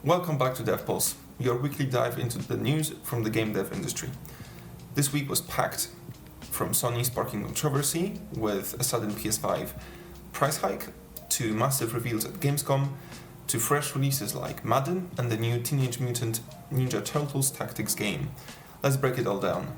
Welcome back to DevPulse, your weekly dive into the news from the game dev industry. This week was packed, from Sony sparking controversy with a sudden PS5 price hike, to massive reveals at Gamescom, to fresh releases like Madden and the new Teenage Mutant Ninja Turtles Tactics game. Let's break it all down.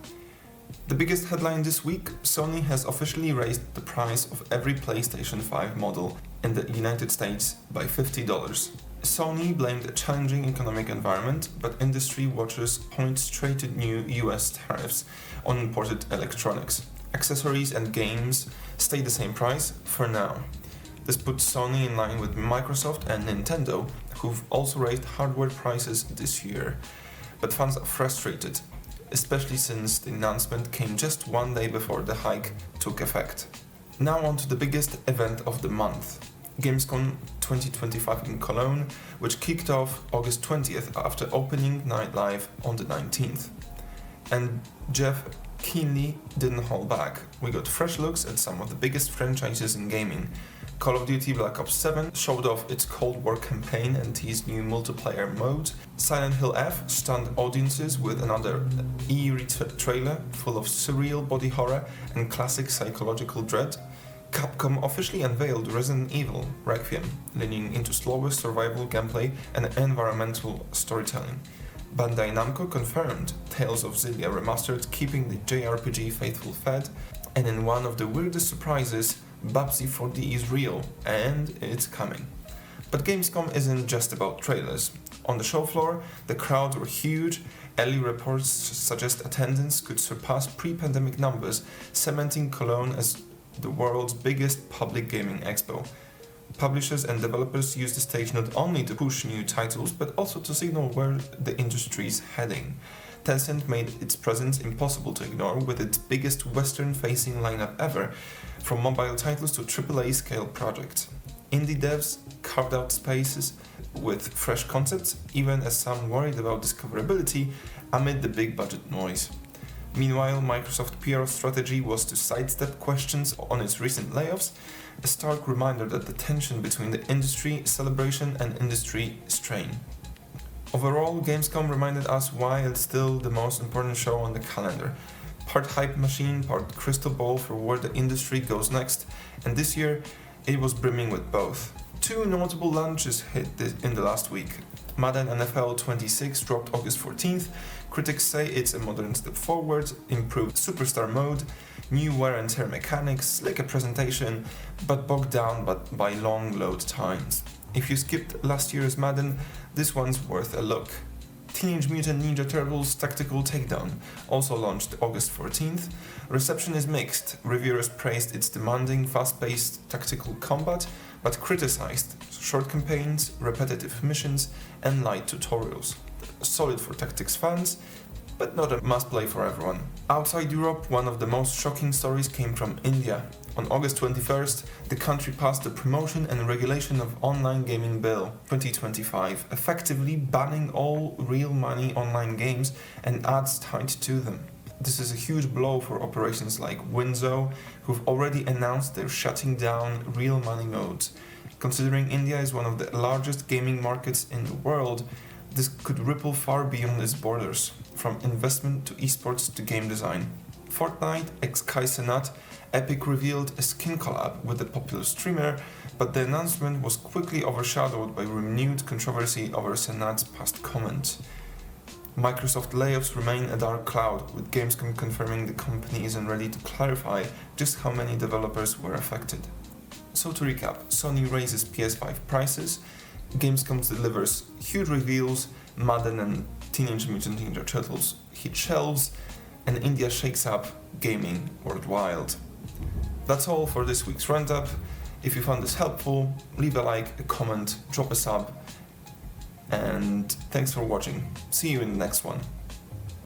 The biggest headline this week, Sony has officially raised the price of every PlayStation 5 model in the United States by $50. Sony blamed a challenging economic environment, but industry watchers point straight to new US tariffs on imported electronics. Accessories and games stay the same price for now. This puts Sony in line with Microsoft and Nintendo, who've also raised hardware prices this year. But fans are frustrated, especially since the announcement came just one day before the hike took effect. Now on to the biggest event of the month, Gamescom 2025 in Cologne, which kicked off August 20th after opening night live on the 19th. And Jeff keenly didn't hold back. We got fresh looks at some of the biggest franchises in gaming. Call of Duty Black Ops 7 showed off its Cold War campaign and teased new multiplayer modes. Silent Hill F stunned audiences with another eerie trailer full of surreal body horror and classic psychological dread. Capcom officially unveiled Resident Evil Requiem, leaning into slower survival gameplay and environmental storytelling. Bandai Namco confirmed Tales of Xillia Remastered, keeping the JRPG faithful fed, and in one of the weirdest surprises, Babsy 4D is real, and it's coming. But Gamescom isn't just about trailers. On the show floor, the crowds were huge. Early reports suggest attendance could surpass pre-pandemic numbers, cementing Cologne as the world's biggest public gaming expo. Publishers and developers use the stage not only to push new titles, but also to signal where the industry's heading. Tencent made its presence impossible to ignore with its biggest Western-facing lineup ever, from mobile titles to AAA-scale projects. Indie devs carved out spaces with fresh concepts, even as some worried about discoverability amid the big-budget noise. Meanwhile, Microsoft's PR strategy was to sidestep questions on its recent layoffs, a stark reminder that the tension between the industry celebration and industry strain. Overall, Gamescom reminded us why it's still the most important show on the calendar. Part hype machine, part crystal ball for where the industry goes next, and this year it was brimming with both. Two notable launches hit in the last week. Madden NFL 26 dropped August 14th. Critics say it's a modern step forward, improved superstar mode, new wear and tear mechanics, slicker presentation, but bogged down by long load times. If you skipped last year's Madden, this one's worth a look. Teenage Mutant Ninja Turtles Tactical Takedown also launched August 14th. Reception is mixed. Reviewers praised its demanding, fast-paced tactical combat, but criticized short campaigns, repetitive missions, and light tutorials. Solid for tactics fans, but not a must-play for everyone. Outside Europe, one of the most shocking stories came from India. On August 21st, the country passed the Promotion and Regulation of Online Gaming Bill 2025, effectively banning all real money online games and ads tied to them. This is a huge blow for operations like Winzo, who've already announced they're shutting down real money modes. Considering India is one of the largest gaming markets in the world, this could ripple far beyond its borders, from investment to esports to game design. Fortnite x Kai Cenat, Epic revealed a skin collab with a popular streamer, but the announcement was quickly overshadowed by renewed controversy over Cenat's past comment. Microsoft layoffs remain a dark cloud, with Gamescom confirming the company isn't ready to clarify just how many developers were affected. So to recap, Sony raises PS5 prices, Gamescom delivers huge reveals, Madden and Teenage Mutant Ninja Turtles hit shelves, and India shakes up gaming worldwide. That's all for this week's roundup. If you found this helpful, leave a like, a comment, drop a sub, and thanks for watching. See you in the next one.